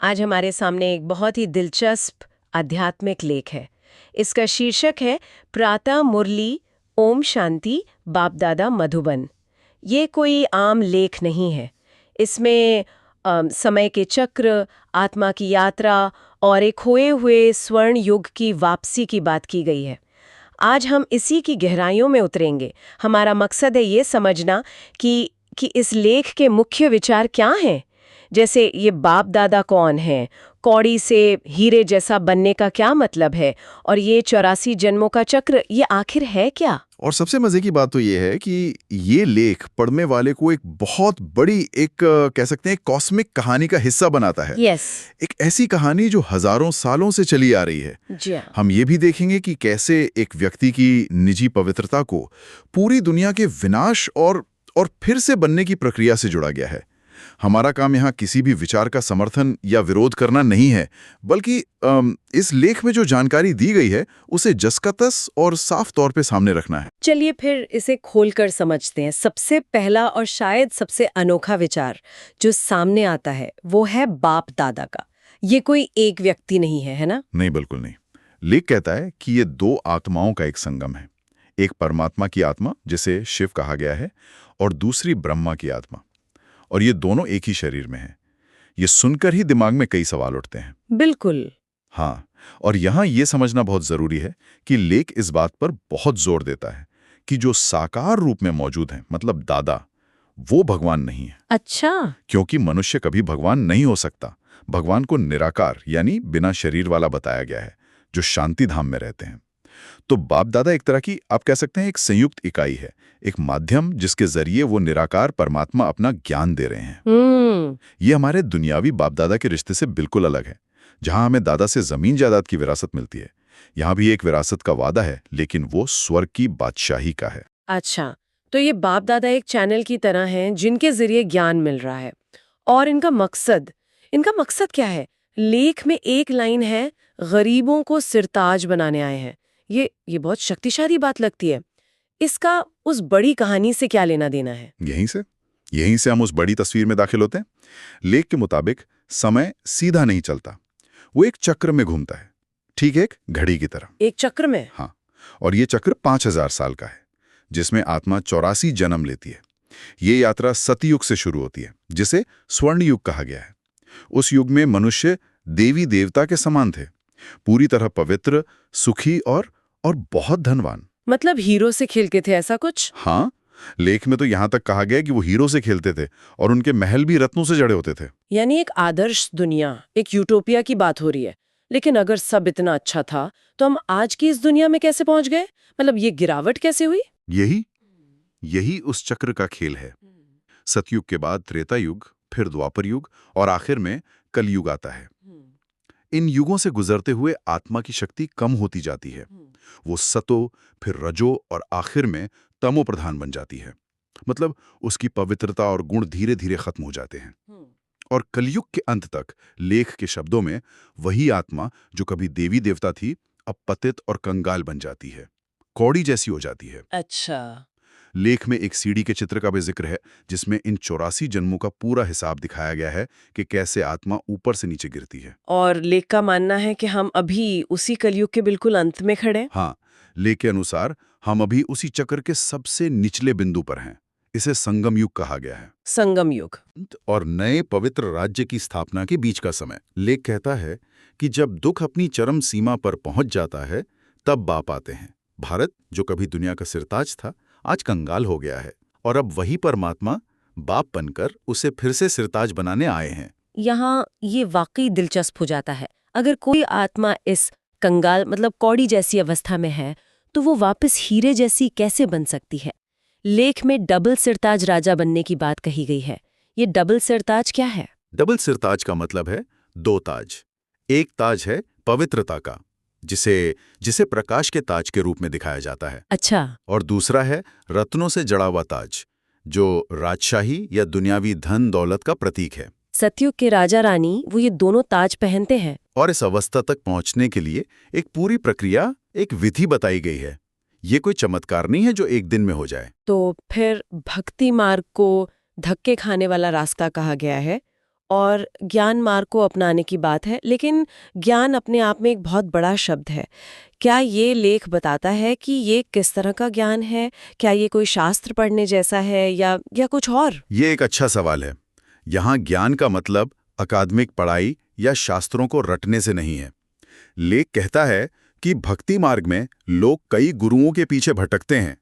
आज हमारे सामने एक बहुत ही दिलचस्प आध्यात्मिक लेख है। इसका शीर्षक है प्रातः मुरली ओम शांति बाप दादा मधुबन। ये कोई आम लेख नहीं है। इसमें समय के चक्र, आत्मा की यात्रा और एक खोए हुए स्वर्ण युग की वापसी की बात की गई है। आज हम इसी की गहराइयों में उतरेंगे। हमारा मकसद है ये समझना कि इस लेख के मुख्य विचार क्या हैं। जैसे ये बाप दादा कौन हैं, कौड़ी से हीरे जैसा बनने का क्या मतलब है, और ये 84 जन्मों का चक्र ये आखिर है क्या। और सबसे मजे की बात तो ये है कि ये लेख पढ़ने वाले को एक बहुत बड़ी कह सकते हैं कॉस्मिक कहानी का हिस्सा बनाता है। यस। एक ऐसी कहानी जो हजारों सालों से चली आ रही है। जी हाँ। हम ये भी देखेंगे कि कैसे एक व्यक्ति की निजी पवित्रता को पूरी दुनिया के विनाश और फिर से बनने की प्रक्रिया से जुड़ा गया है। हमारा काम यहाँ किसी भी विचार का समर्थन या विरोध करना नहीं है, बल्कि इस लेख में जो जानकारी दी गई है उसे जस का तस और साफ तौर पे सामने रखना है। चलिए फिर इसे खोलकर समझते हैं। सबसे पहला और शायद सबसे अनोखा विचार जो सामने आता है वो है बाप दादा का। ये कोई एक व्यक्ति नहीं है, है ना? नहीं, बिल्कुल नहीं। लेख कहता है कि ये दो आत्माओं का एक संगम है। एक परमात्मा की आत्मा, जिसे शिव कहा गया है, और दूसरी ब्रह्मा की आत्मा। और ये दोनों एक ही शरीर में हैं। ये सुनकर ही दिमाग में कई सवाल उठते हैं। बिल्कुल। हाँ, और यहाँ ये समझना बहुत जरूरी है कि लेख इस बात पर बहुत जोर देता है कि जो साकार रूप में मौजूद हैं, मतलब दादा, वो भगवान नहीं है। अच्छा। क्योंकि मनुष्य कभी भगवान नहीं हो सकता। भगवान को निराकार यानी बिना शरीर वाला बताया गया है, जो शांति धाम में रहते हैं। तो बाप दादा एक तरह की, आप कह सकते हैं, एक संयुक्त इकाई है, एक माध्यम जिसके जरिए वो निराकार परमात्मा अपना ज्ञान दे रहे हैं। ये हमारे दुनियावी बाप दादा के रिश्ते से बिल्कुल अलग है। जहां हमें दादा से जमीन जायदाद की विरासत मिलती है, यहाँ भी एक विरासत का वादा है, लेकिन वो स्वर्ग की बादशाही का है। अच्छा, तो ये बाप दादा एक चैनल की तरह हैं जिनके जरिए ज्ञान मिल रहा है। और इनका मकसद क्या है? लेख में एक लाइन है, गरीबों को सिरताज बनाने आए हैं। ये बहुत शक्तिशाली बात लगती है। इसका उस बड़ी कहानी से क्या लेना देना है? यहीं से हम उस बड़ी तस्वीर में दाखिल होते हैं। लेख के मुताबिक समय सीधा नहीं चलता, वो एक चक्र में घूमता है, ठीक एक घड़ी की तरह। एक चक्र में? हाँ, और ये चक्र 5000 साल का है, जिसमें आत्मा 84 जन्म लेती है। ये यात्रा सतयुग से शुरू होती है, जिसे स्वर्ण युग कहा गया है। उस युग में मनुष्य देवी देवता के समान थे, पूरी तरह पवित्र, सुखी और बहुत धनवान। मतलब हीरो से खेलते थे, ऐसा कुछ? हाँ, लेख में तो यहां तक कहा गया कि वो हीरो से खेलते थे और उनके महल भी रत्नों से जड़े होते थे। यानी एक आदर्श दुनिया, एक यूटोपिया की बात हो रही है। लेकिन अगर सब इतना अच्छा था तो हम आज की इस दुनिया में कैसे पहुंच गए? मतलब ये गिरावट कैसे हुई? यही उस चक्र का खेल है। सतयुग के बाद त्रेता युग, फिर द्वापर युग और आखिर में कलयुग आता है। इन युगों से गुजरते हुए आत्मा की शक्ति कम होती जाती है। वो सतो, फिर रजो और आखिर में तमो प्रधान बन जाती है। मतलब उसकी पवित्रता और गुण धीरे धीरे खत्म हो जाते हैं। और कलयुग के अंत तक लेख के शब्दों में वही आत्मा जो कभी देवी देवता थी, अब पतित और कंगाल बन जाती है, कौड़ी जैसी हो जाती है। अच्छा। लेख में एक सीढ़ी के चित्र का भी जिक्र है, जिसमें इन 84 जन्मों का पूरा हिसाब दिखाया गया है कि कैसे आत्मा ऊपर से नीचे गिरती है। और लेख का मानना है कि हम अभी उसी कलयुग के बिल्कुल अंत में खड़े हैं। हाँ, लेख के अनुसार हम अभी उसी चक्र के सबसे निचले बिंदु पर हैं। इसे संगम युग कहा गया है। संगम युग। और नए पवित्र राज्य की स्थापना के बीच का समय। लेख कहता है कि जब दुख अपनी चरम सीमा पर पहुंच जाता है, तब बाप आते हैं। भारत, जो कभी दुनिया का सिरताज था, आज कंगाल हो गया है, और अब वही परमात्मा बाप बनकर उसे फिर से सिरताज बनाने आए हैं। यहाँ ये वाकई दिलचस्प हो जाता है। अगर कोई आत्मा इस कंगाल मतलब कौड़ी जैसी अवस्था में है तो वो वापस हीरे जैसी कैसे बन सकती है? लेख में डबल सिरताज राजा बनने की बात कही गई है। ये डबल सिरताज क्या है? डबल सिरताज का मतलब है दो ताज। एक ताज है पवित्रता का, जिसे प्रकाश के ताज के रूप में दिखाया जाता है। अच्छा। और दूसरा है रत्नों से जड़ा हुआ ताज, जो राजशाही या दुनियावी धन दौलत का प्रतीक है। सतयुग के राजा रानी वो ये दोनों ताज पहनते हैं। और इस अवस्था तक पहुंचने के लिए एक पूरी प्रक्रिया, एक विधि बताई गई है। ये कोई चमत्कार नहीं है जो एक दिन में हो जाए। तो फिर भक्ति मार्ग को धक्के खाने वाला रास्ता कहा गया है, और ज्ञान मार्ग को अपनाने की बात है, लेकिन ज्ञान अपने आप में एक बहुत बड़ा शब्द है। क्या ये लेख बताता है कि ये किस तरह का ज्ञान है? क्या ये कोई शास्त्र पढ़ने जैसा है या कुछ और? ये एक अच्छा सवाल है। यहाँ ज्ञान का मतलब अकादमिक पढ़ाई या शास्त्रों को रटने से नहीं है। लेख कहता है कि भक्ति मार्ग में लोग कई गुरुओं के पीछे भटकते हैं,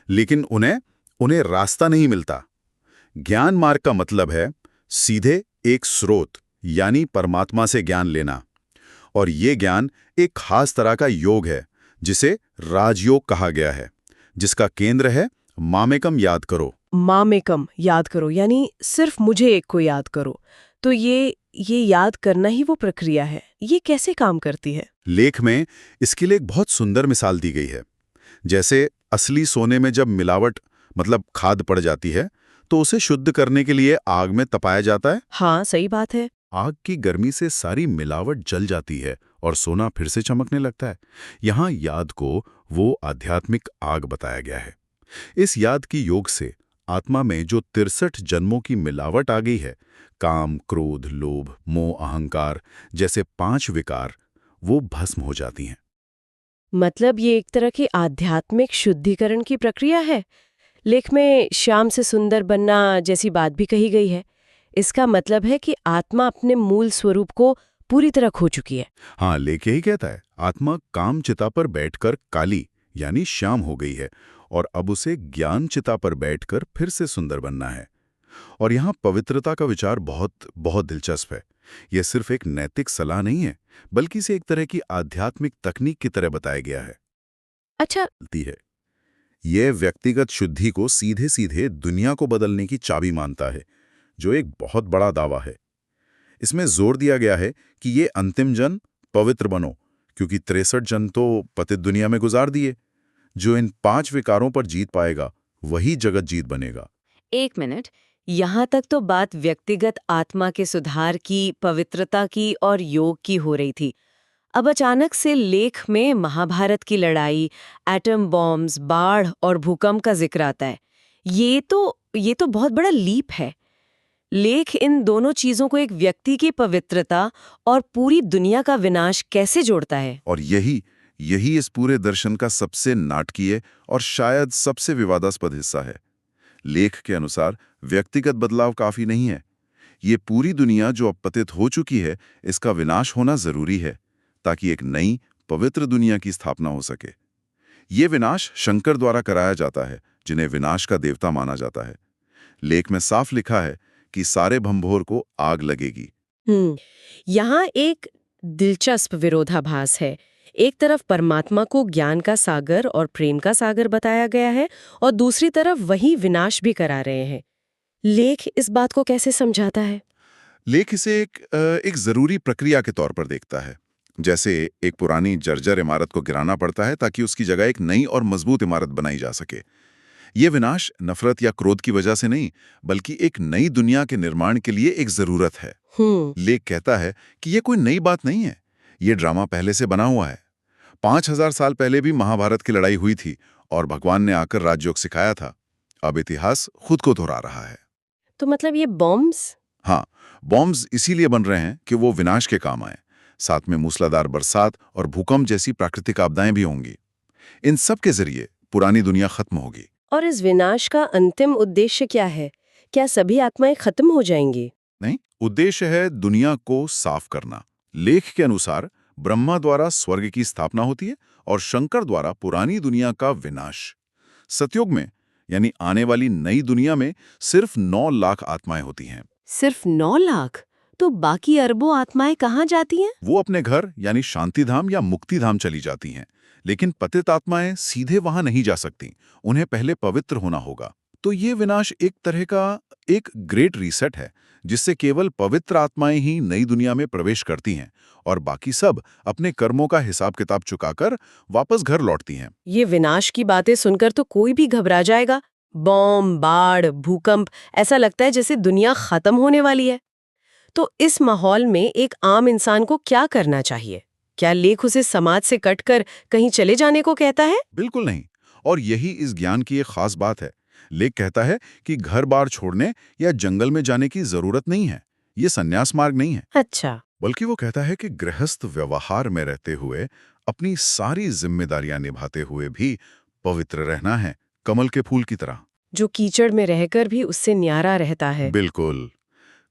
लेकिन उन्हें उन्हें रास्ता नहीं मिलता। ज्ञान मार्ग का मतलब है सीधे एक स्रोत यानी परमात्मा से ज्ञान लेना। और ये ज्ञान एक खास तरह का योग है जिसे राजयोग कहा गया है, जिसका केंद्र है मामेकम याद करो। मामेकम याद करो यानी सिर्फ मुझे एक को याद करो। तो ये याद करना ही वो प्रक्रिया है। ये कैसे काम करती है? लेख में इसके लिए एक बहुत सुंदर मिसाल दी गई है। जैसे असली सोने में जब मिलावट मतलब खाद पड़ जाती है तो उसे शुद्ध करने के लिए आग में तपाया जाता है। हाँ, सही बात है। आग की गर्मी से सारी मिलावट जल जाती है और सोना फिर से चमकने लगता है। यहाँ याद को वो आध्यात्मिक आग बताया गया है। इस याद की योग से आत्मा में जो 63 जन्मों की मिलावट आ गई है, काम, क्रोध, लोभ, मोह, अहंकार जैसे 5 विकार, वो भस्म हो जाती हैं। मतलब ये एक तरह की आध्यात्मिक शुद्धिकरण की प्रक्रिया है। लेख में श्याम से सुंदर बनना जैसी बात भी कही गई है। इसका मतलब है कि आत्मा अपने मूल स्वरूप को पूरी तरह खो चुकी है। हाँ, लेख यही कहता है, आत्मा काम चिता पर बैठकर काली यानी श्याम हो गई है और अब उसे ज्ञान चिता पर बैठकर फिर से सुंदर बनना है। और यहाँ पवित्रता का विचार बहुत बहुत दिलचस्प है। यह सिर्फ एक नैतिक सलाह नहीं है, बल्कि इसे एक तरह की आध्यात्मिक तकनीक की तरह बताया गया है। अच्छा। है यह व्यक्तिगत शुद्धि को सीधे सीधे दुनिया को बदलने की चाबी मानता है, जो एक बहुत बड़ा दावा है। इसमें जोर दिया गया है कि ये अंतिम जन्म पवित्र बनो, क्योंकि 63 जन्म तो पतित दुनिया में गुजार दिए। जो इन 5 विकारों पर जीत पाएगा वही जगत जीत बनेगा। एक मिनट, यहाँ तक तो बात व्यक्तिगत आत्मा के सुधार की, पवित्रता की और योग की हो रही थी। अब अचानक से लेख में महाभारत की लड़ाई, एटम बॉम्ब्स, बाढ़ और भूकंप का जिक्र आता है। ये तो बहुत बड़ा लीप है। लेख इन दोनों चीजों को एक व्यक्ति की पवित्रता और पूरी दुनिया का विनाश कैसे जोड़ता है? और यही यही इस पूरे दर्शन का सबसे नाटकीय और शायद सबसे विवादास्पद हिस्सा है। लेख के अनुसार व्यक्तिगत बदलाव काफी नहीं है। ये पूरी दुनिया जो अब पतित हो चुकी है, इसका विनाश होना जरूरी है ताकि एक नई पवित्र दुनिया की स्थापना हो सके। ये विनाश शंकर द्वारा कराया जाता है, जिन्हें विनाश का देवता माना जाता है। लेख में साफ लिखा है कि सारे भंभोर को आग लगेगी। यहाँ एक दिलचस्प विरोधाभास है। एक तरफ परमात्मा को ज्ञान का सागर और प्रेम का सागर बताया गया है और दूसरी तरफ वही विनाश भी करा रहे हैं। लेख इस बात को कैसे समझाता है? लेख इसे एक जरूरी प्रक्रिया के तौर पर देखता है। जैसे एक पुरानी जर्जर इमारत को गिराना पड़ता है ताकि उसकी जगह एक नई और मजबूत इमारत बनाई जा सके। ये विनाश नफरत या क्रोध की वजह से नहीं, बल्कि एक नई दुनिया के निर्माण के लिए एक जरूरत है। लेख कहता है कि ये कोई नई बात नहीं है, ये ड्रामा पहले से बना हुआ है। 5000 साल पहले भी महाभारत की लड़ाई हुई थी और भगवान ने आकर राजयोग सिखाया था। अब इतिहास खुद को दोहरा रहा है। तो मतलब ये बॉम्ब्स? हाँ, बॉम्ब्स इसीलिए बन रहे हैं कि वो विनाश के काम आए। साथ में मूसलाधार बरसात और भूकंप जैसी प्राकृतिक आपदाएं भी होंगी। इन सब के जरिए पुरानी दुनिया खत्म होगी। और इस विनाश का अंतिम उद्देश्य क्या है? क्या सभी आत्माएं खत्म हो जाएंगी? नहीं, उद्देश्य है दुनिया को साफ करना। लेख के अनुसार ब्रह्मा द्वारा स्वर्ग की स्थापना होती है और शंकर द्वारा पुरानी दुनिया का विनाश। सतयुग में यानी आने वाली नई दुनिया में सिर्फ 9 लाख आत्माएं होती हैं। सिर्फ 9 लाख? तो बाकी अरबों आत्माएं कहाँ जाती हैं? वो अपने घर यानी शांतिधाम या मुक्तिधाम चली जाती हैं। लेकिन पतित आत्माएं सीधे वहां नहीं जा सकती, उन्हें पहले पवित्र होना होगा। तो ये विनाश एक तरह का एक ग्रेट रीसेट है, जिससे केवल पवित्र आत्माएं ही नई दुनिया में प्रवेश करती हैं और बाकी सब अपने कर्मों का हिसाब किताब चुकाकर वापस घर लौटती हैं। ये विनाश की बातें सुनकर तो कोई भी घबरा जाएगा। बॉम्ब, बाढ़, भूकंप, ऐसा लगता है जैसे दुनिया खत्म होने वाली है। तो इस माहौल में एक आम इंसान को क्या करना चाहिए? क्या लेख उसे समाज से कटकर कहीं चले जाने को कहता है? बिल्कुल नहीं। और यही इस ज्ञान की एक खास बात है। लेख कहता है कि घर बार छोड़ने या जंगल में जाने की जरूरत नहीं है। ये संन्यास मार्ग नहीं है, अच्छा। बल्कि वो कहता है कि गृहस्थ व्यवहार में रहते हुए अपनी सारी जिम्मेदारियां निभाते हुए भी पवित्र रहना है, कमल के फूल की तरह। जो कीचड़ में रहकर भी उससे न्यारा रहता है। बिल्कुल।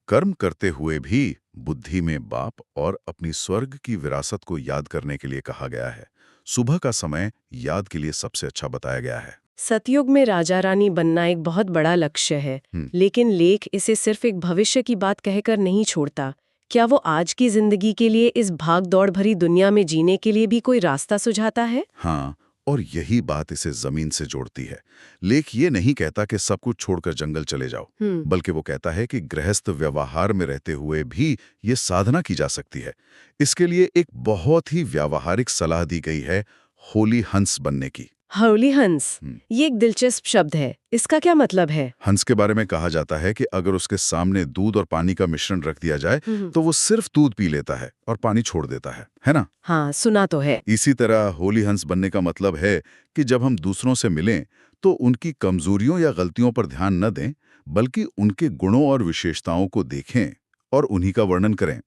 कर्म करते हुए भी बुद्धि में बाप और अपनी स्वर्ग की विरासत को याद करने के लिए कहा गया है। सुबह का समय याद के लिए सबसे अच्छा बताया गया है। सतयुग में राजा रानी बनना एक बहुत बड़ा लक्ष्य है, लेकिन लेख इसे सिर्फ एक भविष्य की बात कहकर नहीं छोड़ता। क्या वो आज की जिंदगी के लिए, इस भाग दौड़ भरी दुनिया में जीने के लिए भी कोई रास्ता सुझाता है? हाँ, और यही बात इसे जमीन से जोड़ती है। लेख ये नहीं कहता कि सब कुछ छोड़कर जंगल चले जाओ, बल्कि वो कहता है कि गृहस्थ व्यवहार में रहते हुए भी ये साधना की जा सकती है। इसके लिए एक बहुत ही व्यावहारिक सलाह दी गई है, होली हंस बनने की। होली हंस, ये एक दिलचस्प शब्द है। इसका क्या मतलब है? हंस के बारे में कहा जाता है कि अगर उसके सामने दूध और पानी का मिश्रण रख दिया जाए तो वो सिर्फ दूध पी लेता है और पानी छोड़ देता है ना? हाँ, सुना तो है। इसी तरह होली हंस बनने का मतलब है कि जब हम दूसरों से मिलें तो उनकी कमजोरियों या गलतियों पर ध्यान न दें, बल्कि उनके गुणों और विशेषताओं को देखें और उन्हीं का वर्णन करें।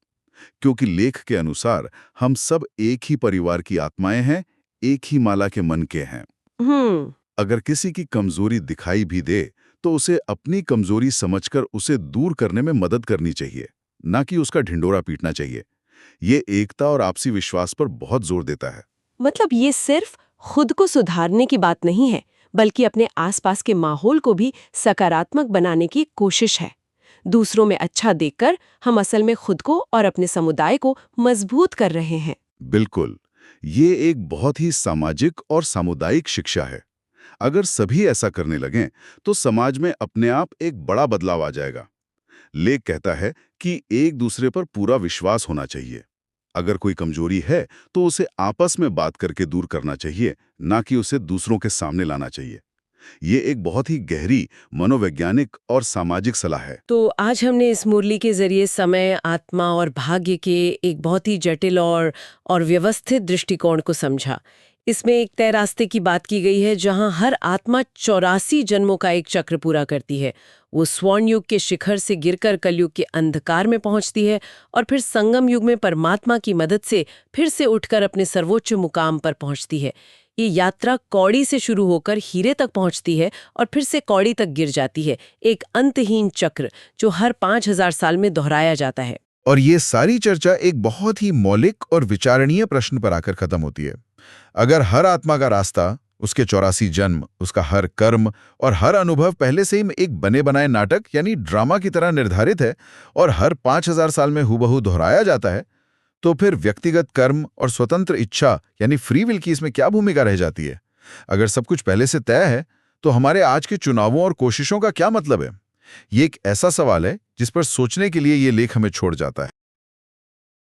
क्योंकि लेख के अनुसार हम सब एक ही परिवार की आत्माएं हैं, एक ही माला के मन के हैं। अगर किसी की कमजोरी दिखाई भी दे तो उसे अपनी कमजोरी समझकर उसे दूर करने में मदद करनी चाहिए, ना कि उसका ढिंडोरा पीटना चाहिए। ये एकता और आपसी विश्वास पर बहुत जोर देता है। मतलब ये सिर्फ खुद को सुधारने की बात नहीं है, बल्कि अपने आसपास के माहौल को भी सकारात्मक बनाने की कोशिश है। दूसरों में अच्छा देखकर हम असल में खुद को और अपने समुदाय को मजबूत कर रहे हैं। बिल्कुल, ये एक बहुत ही सामाजिक और सामुदायिक शिक्षा है। अगर सभी ऐसा करने लगें तो समाज में अपने आप एक बड़ा बदलाव आ जाएगा। लेख कहता है कि एक दूसरे पर पूरा विश्वास होना चाहिए। अगर कोई कमजोरी है तो उसे आपस में बात करके दूर करना चाहिए, ना कि उसे दूसरों के सामने लाना चाहिए। ये एक बहुत ही गहरी मनोवैज्ञानिक और सामाजिक सलाह है। तो आज हमने इस मुरली के जरिए समय, आत्मा और भाग्य के एक बहुत ही जटिल और व्यवस्थित दृष्टिकोण को समझा। इसमें एक तय रास्ते की बात की गई है, जहां हर आत्मा 84 जन्मों का एक चक्र पूरा करती है। वो स्वर्ण युग के शिखर से गिरकर कलयुग के अंधकार में पहुंचती है और फिर संगम युग में परमात्मा की मदद से फिर से उठकर अपने सर्वोच्च मुकाम पर पहुंचती है। ये यात्रा कौड़ी से शुरू होकर हीरे तक पहुंचती है और फिर से कौड़ी तक गिर जाती है, एक अंतहीन चक्र जो हर 5000 साल में दोहराया जाता है। और ये सारी चर्चा एक बहुत ही मौलिक और विचारणीय प्रश्न पर आकर खत्म होती है। अगर हर आत्मा का रास्ता, उसके 84 जन्म, उसका हर कर्म और हर अनुभव पहले से ही एक बने बनाए नाटक यानी ड्रामा की तरह निर्धारित है और हर 5000 साल में हूबहू दोहराया जाता है, तो फिर व्यक्तिगत कर्म और स्वतंत्र इच्छा यानी फ्री विल की इसमें क्या भूमिका रह जाती है? अगर सब कुछ पहले से तय है तो हमारे आज के चुनावों और कोशिशों का क्या मतलब है? ये एक ऐसा सवाल है जिस पर सोचने के लिए ये लेख हमें छोड़ जाता है।